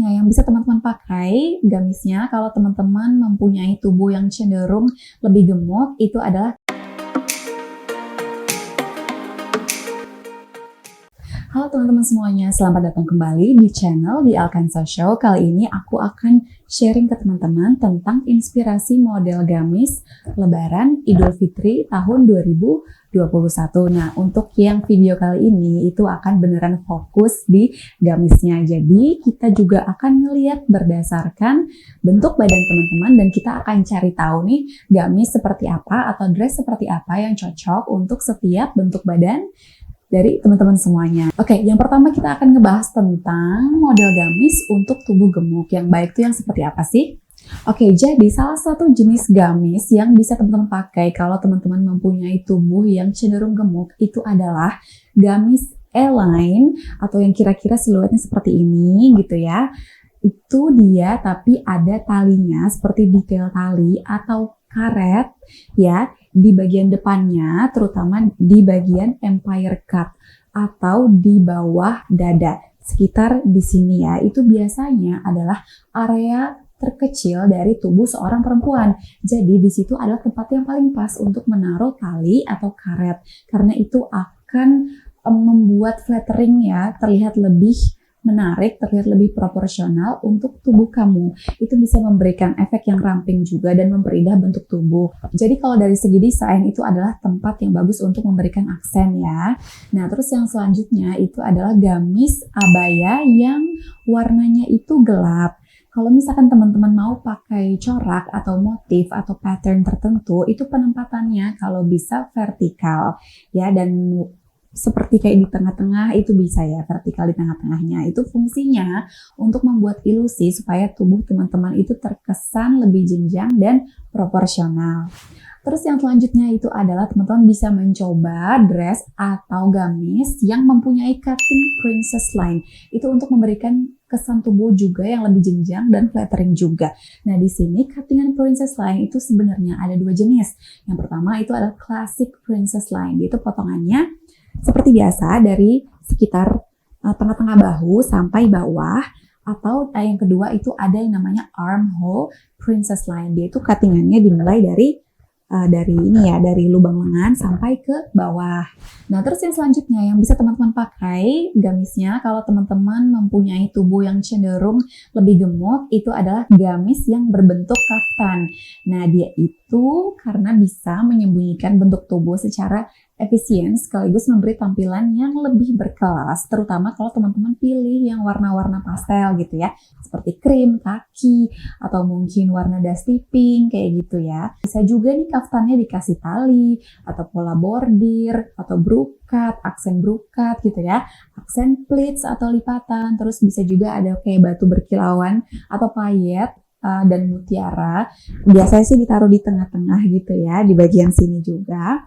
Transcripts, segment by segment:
selanjutnya yang bisa teman-teman pakai gamisnya kalau teman-teman mempunyai tubuh yang cenderung lebih gemuk, itu adalah halo teman-teman semuanya, selamat datang kembali di channel di Alkansa Show. Kali ini aku akan sharing ke teman-teman tentang inspirasi model gamis Lebaran Idul Fitri tahun 2021. Nah, untuk yang video kali ini itu akan beneran fokus di gamisnya. Jadi, kita juga akan ngelihat berdasarkan bentuk badan teman-teman dan kita akan cari tahu nih gamis seperti apa atau dress seperti apa yang cocok untuk setiap bentuk badan dari teman-teman semuanya. Oke, yang pertama kita akan ngebahas tentang model gamis untuk tubuh gemuk. Yang baik itu yang seperti apa sih? Oke, jadi salah satu jenis gamis yang bisa teman-teman pakai kalau teman-teman mempunyai tubuh yang cenderung gemuk itu adalah gamis A-line atau yang kira-kira siluetnya seperti ini gitu ya. Itu dia tapi ada talinya seperti detail tali atau karet ya di bagian depannya, terutama di bagian empire cut atau di bawah dada sekitar di sini ya. Itu biasanya adalah area terkecil dari tubuh seorang perempuan. Jadi di situ adalah tempat yang paling pas untuk menaruh tali atau karet karena itu akan membuat flattering ya terlihat lebih menarik, terlihat lebih proporsional untuk tubuh kamu. Itu bisa memberikan efek yang ramping juga dan memperindah bentuk tubuh. Jadi kalau dari segi desain itu adalah tempat yang bagus untuk memberikan aksen ya. Nah terus yang selanjutnya itu adalah gamis abaya yang warnanya itu gelap. Kalau misalkan teman-teman mau pakai corak atau motif atau pattern tertentu, itu penempatannya kalau bisa vertikal ya dan seperti kayak di tengah-tengah itu bisa ya, vertikal di tengah-tengahnya. Itu fungsinya untuk membuat ilusi supaya tubuh teman-teman itu terkesan lebih jenjang dan proporsional. Terus yang selanjutnya itu adalah teman-teman bisa mencoba dress atau gamis yang mempunyai cutting princess line. Itu untuk memberikan kesan tubuh juga yang lebih jenjang dan flattering juga. Nah di sini cuttingan princess line itu sebenarnya ada dua jenis. Yang pertama itu adalah classic princess line, yaitu potongannya seperti biasa dari sekitar tengah-tengah bahu sampai bawah, atau yang kedua itu ada yang namanya armhole princess line. Dia itu cuttingannya dimulai dari ini ya, dari lubang lengan sampai ke bawah. Nah terus yang selanjutnya yang bisa teman-teman pakai gamisnya kalau teman-teman mempunyai tubuh yang cenderung lebih gemuk itu adalah gamis yang berbentuk kaftan. Nah dia itu karena bisa menyembunyikan bentuk tubuh secara efisien sekaligus memberi tampilan yang lebih berkelas, terutama kalau teman-teman pilih yang warna-warna pastel gitu ya, seperti krim, kaki, atau mungkin warna dusty pink kayak gitu ya. Bisa juga nih kaftannya dikasih tali, atau pola bordir, atau brokat, aksen brokat gitu ya, aksen pleats atau lipatan, terus bisa juga ada kayak batu berkilauan atau payet, dan mutiara. Biasanya sih ditaruh di tengah-tengah gitu ya, di bagian sini juga.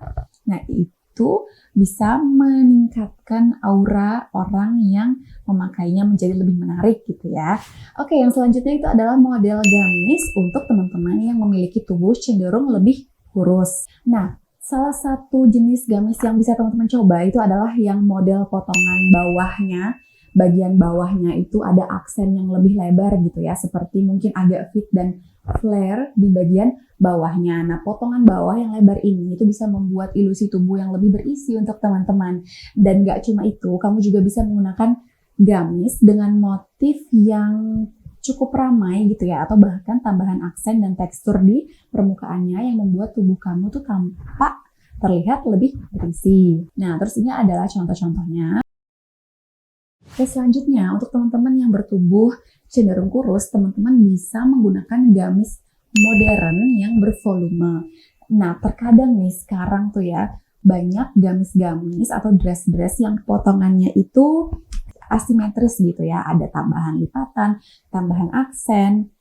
Nah itu bisa meningkatkan aura orang yang memakainya menjadi lebih menarik gitu ya. Oke, yang selanjutnya itu adalah model gamis untuk teman-teman yang memiliki tubuh cenderung lebih kurus. Nah, salah satu jenis gamis yang bisa teman-teman coba itu adalah yang model potongan bawahnya. Bagian bawahnya itu ada aksen yang lebih lebar gitu ya, seperti mungkin agak fit dan flare di bagian bawahnya. Nah, potongan bawah yang lebar ini itu bisa membuat ilusi tubuh yang lebih berisi untuk teman-teman. Dan gak cuma itu, kamu juga bisa menggunakan gamis dengan motif yang cukup ramai gitu ya, atau bahkan tambahan aksen dan tekstur di permukaannya yang membuat tubuh kamu tuh tampak terlihat lebih berisi. Nah, terus ini adalah contoh-contohnya. Oke, selanjutnya untuk teman-teman yang bertubuh cenderung kurus, teman-teman bisa menggunakan gamis modern yang bervolume. Nah, terkadang nih sekarang tuh ya, banyak gamis-gamis atau dress-dress yang potongannya itu asimetris gitu ya. Ada tambahan lipatan, tambahan aksen.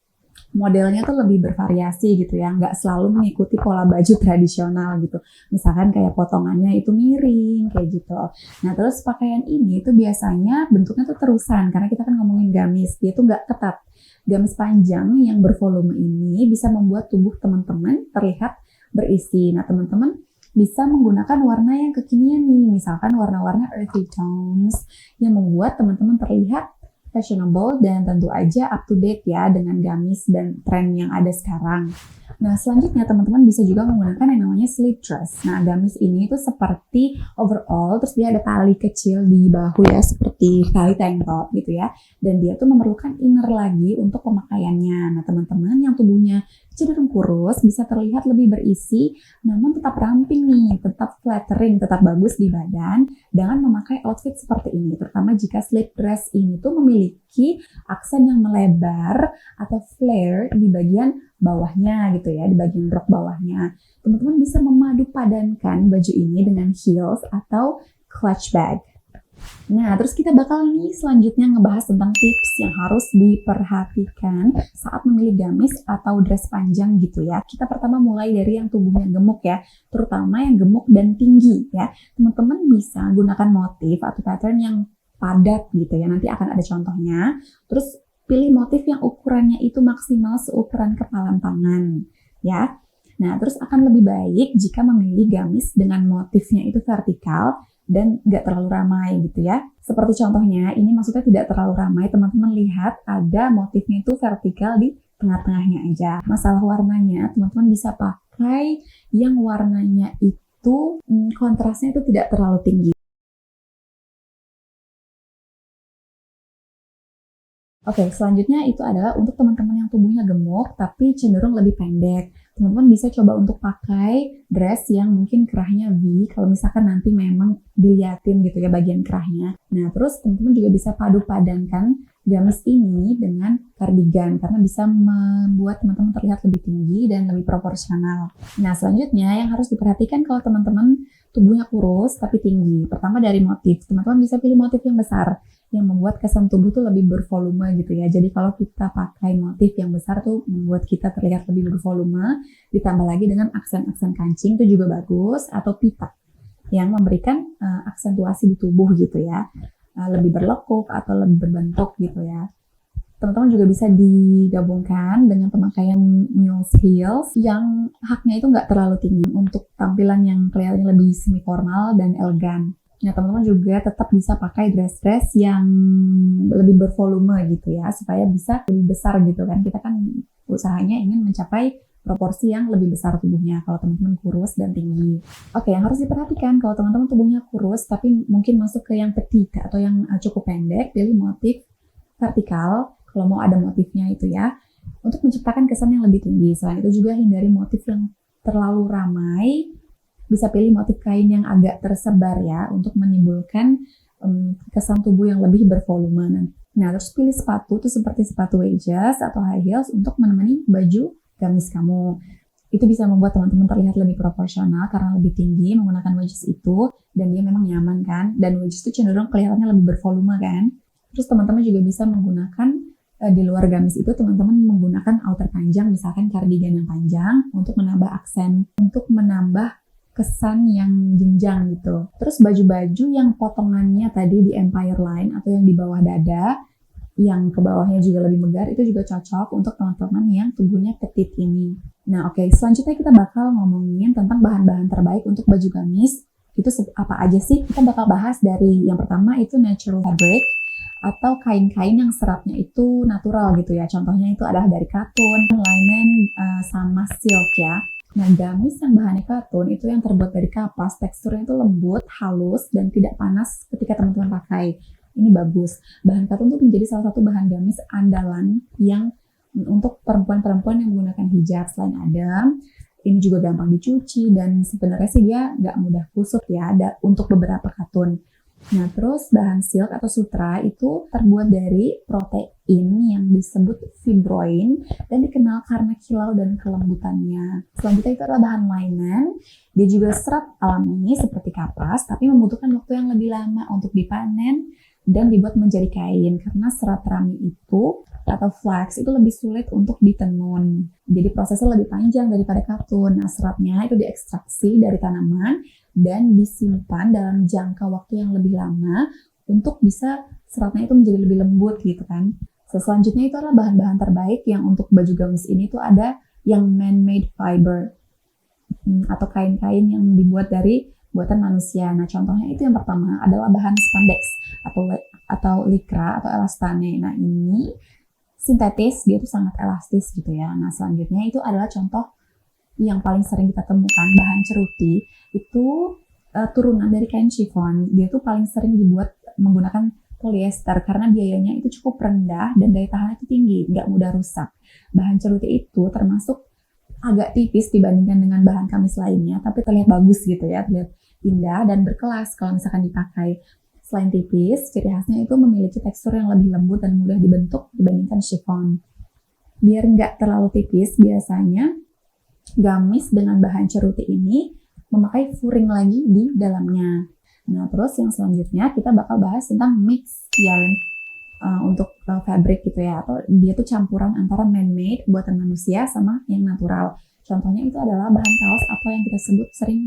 Modelnya tuh lebih bervariasi gitu ya, nggak selalu mengikuti pola baju tradisional gitu. Misalkan kayak potongannya itu miring kayak gitu. Nah terus pakaian ini tuh biasanya bentuknya tuh terusan karena kita kan ngomongin gamis, dia tuh nggak ketat. Gamis panjang yang bervolume ini bisa membuat tubuh teman-teman terlihat berisi. Nah teman-teman bisa menggunakan warna yang kekinian nih, misalkan warna-warna earthy tones yang membuat teman-teman terlihat fashionable, dan tentu aja up to date ya dengan gamis dan tren yang ada sekarang. Nah, selanjutnya teman-teman bisa juga menggunakan yang namanya slip dress. Nah, gamis ini tuh seperti overall, terus dia ada tali kecil di bahu ya, seperti tali tank top gitu ya. Dan dia tuh memerlukan inner lagi untuk pemakaiannya. Nah, teman-teman yang tubuhnya cenderung kurus bisa terlihat lebih berisi, namun tetap ramping nih, tetap flattering, tetap bagus di badan dengan memakai outfit seperti ini. Terutama jika slip dress ini tuh memiliki aksen yang melebar atau flare di bagian bawahnya gitu ya, di bagian rok bawahnya. Teman-teman bisa memadu padankan baju ini dengan heels atau clutch bag. Nah, terus kita bakal nih selanjutnya ngebahas tentang tips yang harus diperhatikan saat memilih gamis atau dress panjang gitu ya. Kita pertama mulai dari yang tubuhnya gemuk ya, terutama yang gemuk dan tinggi ya. Teman-teman bisa gunakan motif atau pattern yang padat gitu ya, nanti akan ada contohnya. Terus pilih motif yang ukurannya itu maksimal seukuran kepalan tangan ya. Nah, terus akan lebih baik jika memilih gamis dengan motifnya itu vertikal dan nggak terlalu ramai gitu ya. Seperti contohnya, ini maksudnya tidak terlalu ramai, teman-teman lihat ada motifnya itu vertikal di tengah-tengahnya aja. Masalah warnanya, teman-teman bisa pakai yang warnanya itu kontrasnya itu tidak terlalu tinggi. Oke, selanjutnya itu adalah untuk teman-teman yang tubuhnya gemuk tapi cenderung lebih pendek. Teman-teman bisa coba untuk pakai dress yang mungkin kerahnya V, kalau misalkan nanti memang diliatin gitu ya bagian kerahnya. Nah, terus teman-teman juga bisa padu padankan gamis ini dengan cardigan karena bisa membuat teman-teman terlihat lebih tinggi dan lebih proporsional. Nah, selanjutnya yang harus diperhatikan kalau teman-teman tubuhnya kurus tapi tinggi. Pertama dari motif, teman-teman bisa pilih motif yang besar yang membuat kesan tubuh tuh lebih bervolume gitu ya. Jadi kalau kita pakai motif yang besar tuh membuat kita terlihat lebih bervolume, ditambah lagi dengan aksen-aksen kancing itu juga bagus, atau pita yang memberikan aksentuasi di tubuh gitu ya. Lebih berlekuk atau lebih berbentuk gitu ya. Teman-teman juga bisa digabungkan dengan pemakaian mules heels yang haknya itu nggak terlalu tinggi untuk tampilan yang kelihatannya lebih semi formal dan elegan. Nah, teman-teman juga tetap bisa pakai dress-dress yang lebih bervolume gitu ya, supaya bisa lebih besar gitu kan. Kita kan usahanya ingin mencapai proporsi yang lebih besar tubuhnya kalau teman-teman kurus dan tinggi. Oke, yang harus diperhatikan kalau teman-teman tubuhnya kurus tapi mungkin masuk ke yang petite atau yang cukup pendek, pilih motif vertikal kalau mau ada motifnya itu ya, untuk menciptakan kesan yang lebih tinggi. Selain itu juga hindari motif yang terlalu ramai. Bisa pilih motif kain yang agak tersebar ya, untuk menimbulkan kesan tubuh yang lebih bervolume. Nah, terus pilih sepatu tuh seperti sepatu wedges atau high heels untuk menemani baju gamis kamu. Itu bisa membuat teman-teman terlihat lebih proporsional karena lebih tinggi menggunakan wedges itu, dan dia memang nyaman kan, dan wedges itu cenderung kelihatannya lebih bervolume kan. Terus teman-teman juga bisa menggunakan di luar gamis itu, teman-teman menggunakan outer panjang, misalkan cardigan yang panjang untuk menambah aksen, untuk menambah kesan yang jenjang gitu. Terus baju-baju yang potongannya tadi di empire line atau yang di bawah dada, yang ke bawahnya juga lebih megar, itu juga cocok untuk teman-teman yang tubuhnya petite ini. Nah, oke, selanjutnya kita bakal ngomongin tentang bahan-bahan terbaik untuk baju gamis. Itu apa aja sih? Kita bakal bahas dari yang pertama itu natural fabric atau kain-kain yang seratnya itu natural gitu ya. Contohnya itu adalah dari katun, linen, sama silk ya. Nah, gamis yang bahannya katun itu yang terbuat dari kapas, teksturnya itu lembut, halus, dan tidak panas ketika teman-teman pakai. Ini bagus. Bahan katun itu menjadi salah satu bahan gamis andalan yang untuk perempuan-perempuan yang menggunakan hijab. Selain adem, ini juga gampang dicuci dan sebenarnya sih dia nggak mudah kusut ya untuk beberapa katun. Nah, terus bahan silk atau sutra itu terbuat dari protein yang disebut fibroin dan dikenal karena kilau dan kelembutannya. Selanjutnya itu adalah bahan linen. Dia juga serat alami seperti kapas, tapi membutuhkan waktu yang lebih lama untuk dipanen dan dibuat menjadi kain karena serat rami itu atau flax itu lebih sulit untuk ditenun. Jadi prosesnya lebih panjang daripada katun. Nah, seratnya itu diekstraksi dari tanaman dan disimpan dalam jangka waktu yang lebih lama untuk bisa seratnya itu menjadi lebih lembut gitu kan. Selanjutnya itu adalah bahan-bahan terbaik yang untuk baju gamis ini tuh ada yang man-made fiber atau kain-kain yang dibuat dari buatan manusia. Nah, contohnya itu yang pertama adalah bahan spandex atau lycra atau elastane. Nah ini sintetis, dia tuh sangat elastis gitu ya. Nah selanjutnya itu adalah contoh yang paling sering kita temukan, bahan ceruti itu turunan dari kain chiffon. Dia tuh paling sering dibuat menggunakan polyester karena biayanya itu cukup rendah dan daya tahannya itu tinggi, nggak mudah rusak. Bahan ceruti itu termasuk agak tipis dibandingkan dengan bahan kamis lainnya, tapi terlihat bagus gitu ya, terlihat indah dan berkelas kalau misalkan dipakai. Selain tipis, ciri khasnya itu memiliki tekstur yang lebih lembut dan mudah dibentuk dibandingkan chiffon. Biar nggak terlalu tipis, biasanya gamis dengan bahan ceruti ini memakai furing lagi di dalamnya. Nah, terus yang selanjutnya kita bakal bahas tentang mix yarn untuk fabric gitu ya, atau dia tuh campuran antara man-made buatan manusia sama yang natural. Contohnya itu adalah bahan kaos atau yang kita sebut sering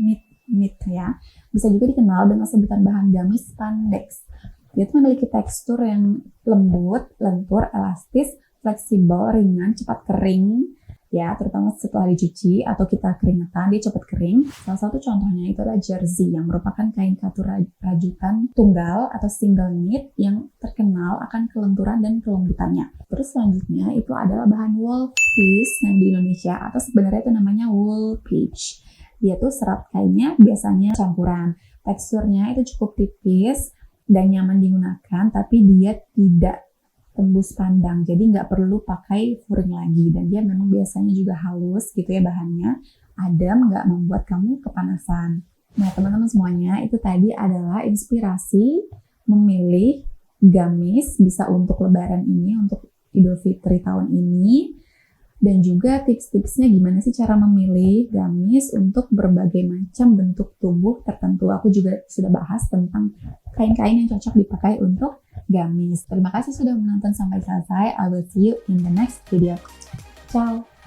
knit ya. Bisa juga dikenal dengan sebutan bahan gamis spandex. Dia tuh memiliki tekstur yang lembut, lentur, elastis, fleksibel, ringan, cepat kering ya, terutama setelah dicuci atau kita keringetan, dia cepat kering. Salah satu contohnya itu adalah jersey yang merupakan kain katun rajutan tunggal atau single knit yang terkenal akan kelenturan dan kelembutannya. Terus selanjutnya itu adalah bahan wool fleece yang di Indonesia atau sebenarnya itu namanya wool peach. Dia tuh serat kainnya biasanya campuran. Teksturnya itu cukup tipis dan nyaman digunakan, tapi dia tidak tembus pandang, jadi nggak perlu pakai furing lagi, dan dia memang biasanya juga halus gitu ya bahannya, adem, nggak membuat kamu kepanasan. Nah teman-teman semuanya, itu tadi adalah inspirasi memilih gamis bisa untuk lebaran ini, untuk Idul Fitri tahun ini, dan juga tips-tipsnya gimana sih cara memilih gamis untuk berbagai macam bentuk tubuh tertentu. Aku juga sudah bahas tentang kain-kain yang cocok dipakai untuk gamis. Terima kasih sudah menonton sampai selesai. I will see you in the next video. Ciao!